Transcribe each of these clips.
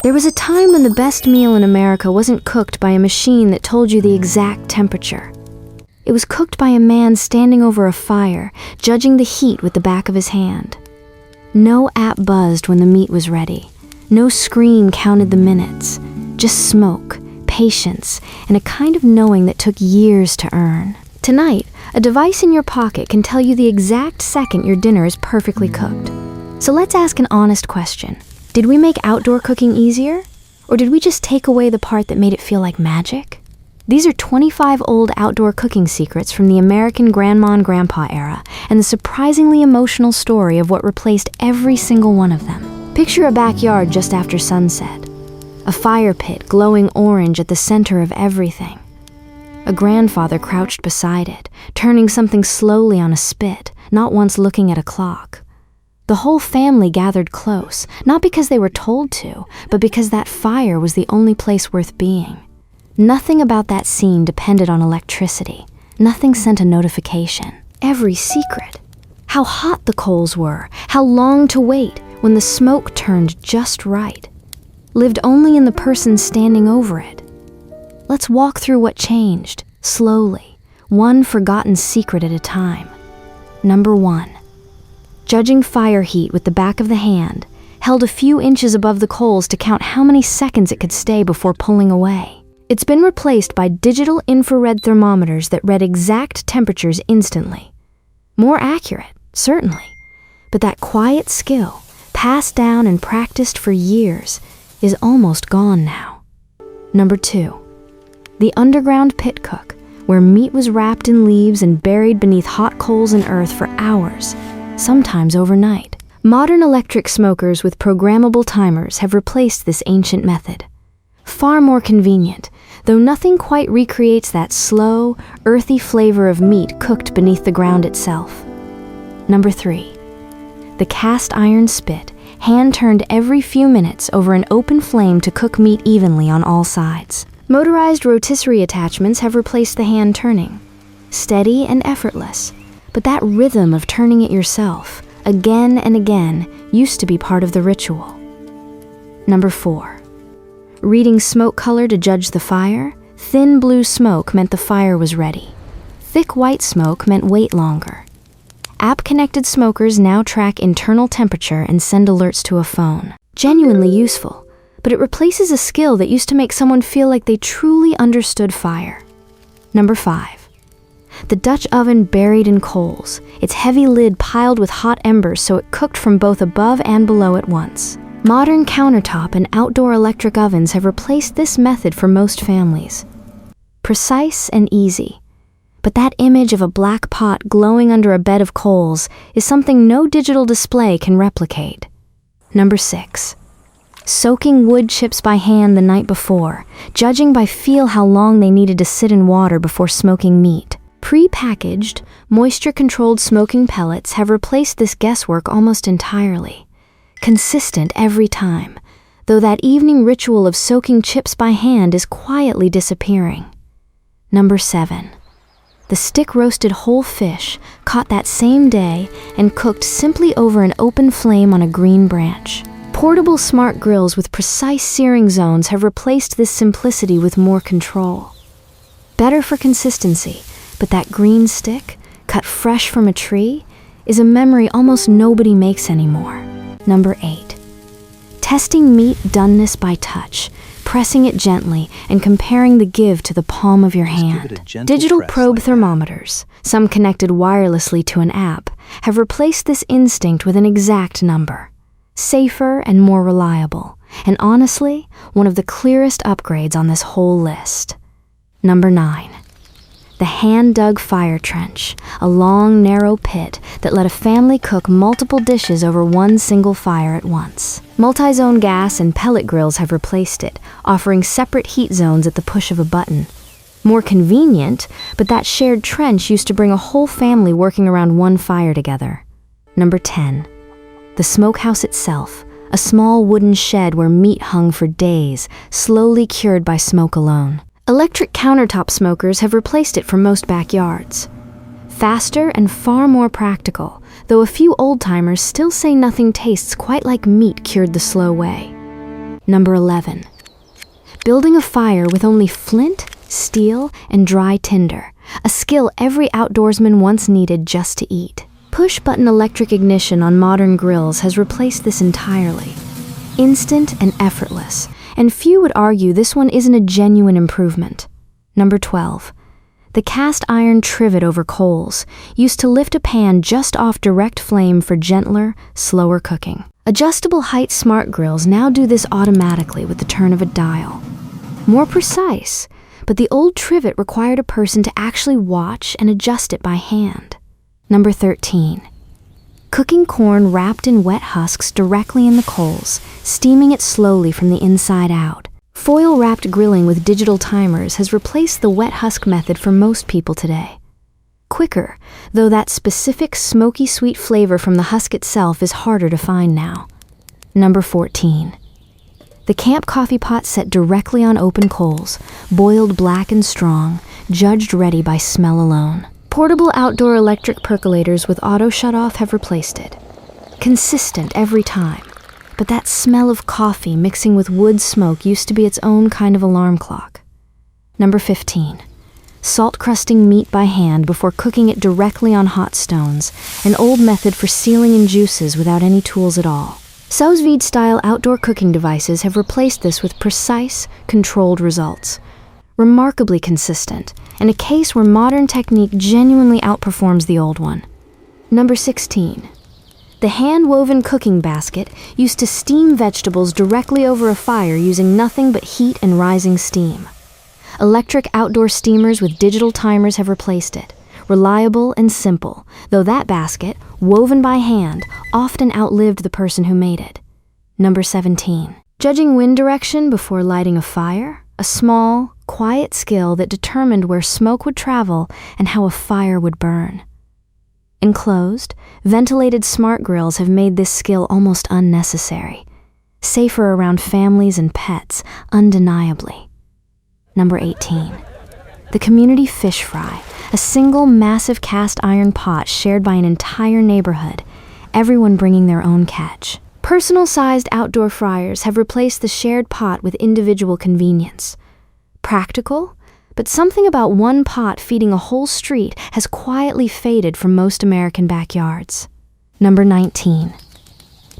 There was a time when the best meal in America wasn't cooked by a machine that told you the exact temperature. It was cooked by a man standing over a fire, judging the heat with the back of his hand. No app buzzed when the meat was ready. No screen counted the minutes. Just smoke, patience, and a kind of knowing that took years to earn. Tonight, a device in your pocket can tell you the exact second your dinner is perfectly cooked. So let's ask an honest question. Did we make outdoor cooking easier? Or did we just take away the part that made it feel like magic? These are 25 old outdoor cooking secrets from the American grandma and grandpa era, and the surprisingly emotional story of what replaced every single one of them. Picture a backyard just after sunset. A fire pit glowing orange at the center of everything. A grandfather crouched beside it, turning something slowly on a spit, not once looking at a clock. The whole family gathered close, not because they were told to, but because that fire was the only place worth being. Nothing about that scene depended on electricity. Nothing sent a notification. Every secret. How hot the coals were, how long to wait when the smoke turned just right, lived only in the person standing over it. Let's walk through what changed, slowly, one forgotten secret at a time. Number 1. Judging fire heat with the back of the hand, held a few inches above the coals to count how many seconds it could stay before pulling away. It's been replaced by digital infrared thermometers that read exact temperatures instantly. More accurate, certainly, but that quiet skill, passed down and practiced for years, is almost gone now. Number 2. The underground pit cook, where meat was wrapped in leaves and buried beneath hot coals and earth for hours, sometimes overnight. Modern electric smokers with programmable timers have replaced this ancient method. Far more convenient, though nothing quite recreates that slow, earthy flavor of meat cooked beneath the ground itself. Number 3. The cast iron spit, hand-turned every few minutes over an open flame to cook meat evenly on all sides. Motorized rotisserie attachments have replaced the hand turning. Steady and effortless, but that rhythm of turning it yourself, again and again, used to be part of the ritual. Number 4. Reading smoke color to judge the fire, thin blue smoke meant the fire was ready. Thick white smoke meant wait longer. App-connected smokers now track internal temperature and send alerts to a phone. Genuinely useful, but it replaces a skill that used to make someone feel like they truly understood fire. Number 5. The Dutch oven buried in coals, its heavy lid piled with hot embers so it cooked from both above and below at once. Modern countertop and outdoor electric ovens have replaced this method for most families. Precise and easy, but that image of a black pot glowing under a bed of coals is something no digital display can replicate. Number 6. Soaking wood chips by hand the night before, judging by feel how long they needed to sit in water before smoking meat. Pre-packaged, moisture-controlled smoking pellets have replaced this guesswork almost entirely. Consistent every time, though that evening ritual of soaking chips by hand is quietly disappearing. Number 7. The stick-roasted whole fish, caught that same day and cooked simply over an open flame on a green branch. Portable smart grills with precise searing zones have replaced this simplicity with more control. Better for consistency, but that green stick, cut fresh from a tree, is a memory almost nobody makes anymore. Number 8. Testing meat doneness by touch, pressing it gently and comparing the give to the palm of your hand. Digital probe thermometers, some connected wirelessly to an app, have replaced this instinct with an exact number. Safer and more reliable, and honestly, one of the clearest upgrades on this whole list. Number 9. The hand-dug fire trench, a long, narrow pit that let a family cook multiple dishes over one single fire at once. Multi-zone gas and pellet grills have replaced it, offering separate heat zones at the push of a button. More convenient, but that shared trench used to bring a whole family working around one fire together. Number 10. The smokehouse itself, a small wooden shed where meat hung for days, slowly cured by smoke alone. Electric countertop smokers have replaced it for most backyards. Faster and far more practical, though a few old-timers still say nothing tastes quite like meat cured the slow way. Number 11. Building a fire with only flint, steel, and dry tinder, a skill every outdoorsman once needed just to eat. Push-button electric ignition on modern grills has replaced this entirely. Instant and effortless, and few would argue this one isn't a genuine improvement. Number 12. The cast iron trivet over coals used to lift a pan just off direct flame for gentler, slower cooking. Adjustable height smart grills now do this automatically with the turn of a dial. More precise, but the old trivet required a person to actually watch and adjust it by hand. Number 13. Cooking corn wrapped in wet husks directly in the coals, steaming it slowly from the inside out. Foil-wrapped grilling with digital timers has replaced the wet husk method for most people today. Quicker, though that specific smoky sweet flavor from the husk itself is harder to find now. Number 14. The camp coffee pot set directly on open coals, boiled black and strong, judged ready by smell alone. Portable outdoor electric percolators with auto shut-off have replaced it. Consistent every time, but that smell of coffee mixing with wood smoke used to be its own kind of alarm clock. Number 15. Salt crusting meat by hand before cooking it directly on hot stones, an old method for sealing in juices without any tools at all. Sous vide-style outdoor cooking devices have replaced this with precise, controlled results. Remarkably consistent, and a case where modern technique genuinely outperforms the old one. Number 16. The hand-woven cooking basket used to steam vegetables directly over a fire using nothing but heat and rising steam. Electric outdoor steamers with digital timers have replaced it. Reliable and simple, though that basket, woven by hand, often outlived the person who made it. Number 17. Judging wind direction before lighting a fire, a small, quiet skill that determined where smoke would travel and how a fire would burn. Enclosed, ventilated smart grills have made this skill almost unnecessary. Safer around families and pets, undeniably. Number 18. The community fish fry, a single massive cast iron pot shared by an entire neighborhood, everyone bringing their own catch. Personal-sized outdoor fryers have replaced the shared pot with individual convenience. Practical, but something about one pot feeding a whole street has quietly faded from most American backyards. Number 19.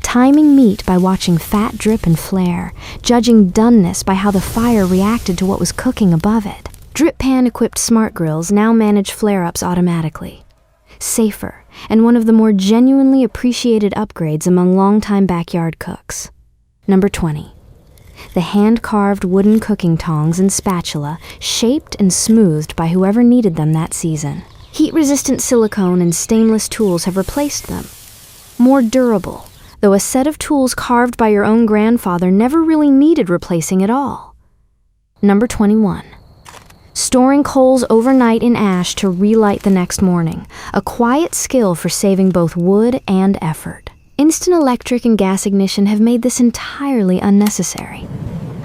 Timing meat by watching fat drip and flare, judging doneness by how the fire reacted to what was cooking above it. Drip pan-equipped smart grills now manage flare-ups automatically. Safer, and one of the more genuinely appreciated upgrades among longtime backyard cooks. Number 20. The hand-carved wooden cooking tongs and spatula, shaped and smoothed by whoever needed them that season. Heat-resistant silicone and stainless tools have replaced them. More durable, though a set of tools carved by your own grandfather never really needed replacing at all. Number 21. Storing coals overnight in ash to relight the next morning, a quiet skill for saving both wood and effort. Instant electric and gas ignition have made this entirely unnecessary.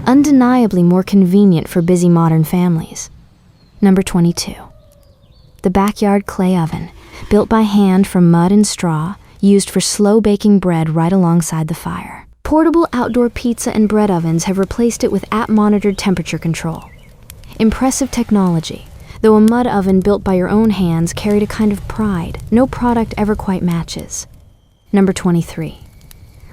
Undeniably more convenient for busy modern families. Number 22. The backyard clay oven, built by hand from mud and straw, used for slow baking bread right alongside the fire. Portable outdoor pizza and bread ovens have replaced it with app-monitored temperature control. Impressive technology, though a mud oven built by your own hands carried a kind of pride no product ever quite matches. Number 23.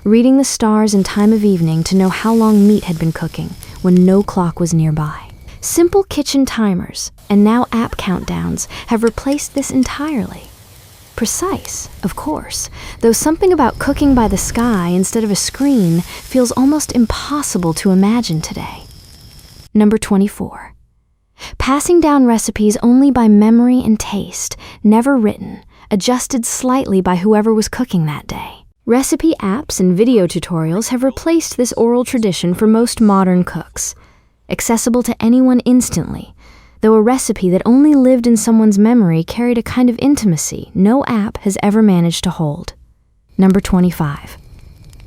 Reading the stars in time of evening to know how long meat had been cooking when no clock was nearby. Simple kitchen timers, and now app countdowns, have replaced this entirely. Precise, of course, though something about cooking by the sky instead of a screen feels almost impossible to imagine today. Number 24. Passing down recipes only by memory and taste, never written, adjusted slightly by whoever was cooking that day. Recipe apps and video tutorials have replaced this oral tradition for most modern cooks. Accessible to anyone instantly, though a recipe that only lived in someone's memory carried a kind of intimacy no app has ever managed to hold. Number 25.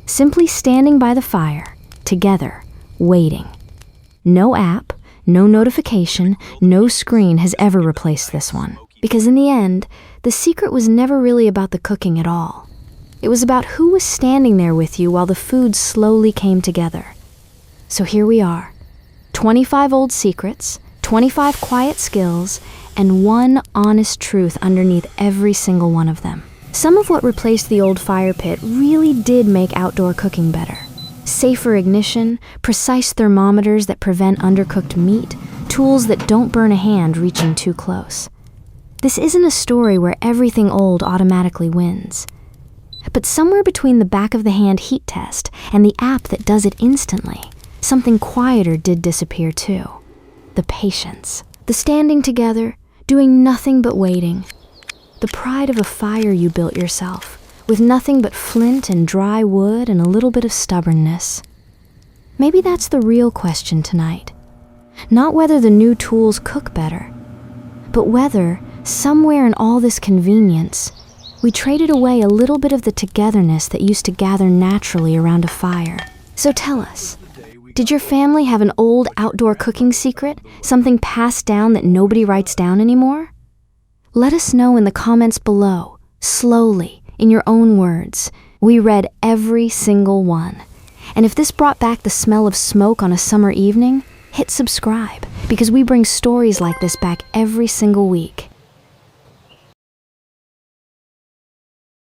Simply standing by the fire, together, waiting. No app, no notification, no screen has ever replaced this one. Because in the end, the secret was never really about the cooking at all. It was about who was standing there with you while the food slowly came together. So here we are. 25 old secrets, 25 quiet skills, and one honest truth underneath every single one of them. Some of what replaced the old fire pit really did make outdoor cooking better. Safer ignition, precise thermometers that prevent undercooked meat, tools that don't burn a hand reaching too close. This isn't a story where everything old automatically wins. But somewhere between the back of the hand heat test and the app that does it instantly, something quieter did disappear too. The patience. The standing together, doing nothing but waiting. The pride of a fire you built yourself, with nothing but flint and dry wood and a little bit of stubbornness. Maybe that's the real question tonight. Not whether the new tools cook better, but whether, somewhere in all this convenience, we traded away a little bit of the togetherness that used to gather naturally around a fire. So tell us, did your family have an old outdoor cooking secret, something passed down that nobody writes down anymore? Let us know in the comments below, slowly, in your own words. We read every single one. And if this brought back the smell of smoke on a summer evening, hit subscribe, because we bring stories like this back every single week.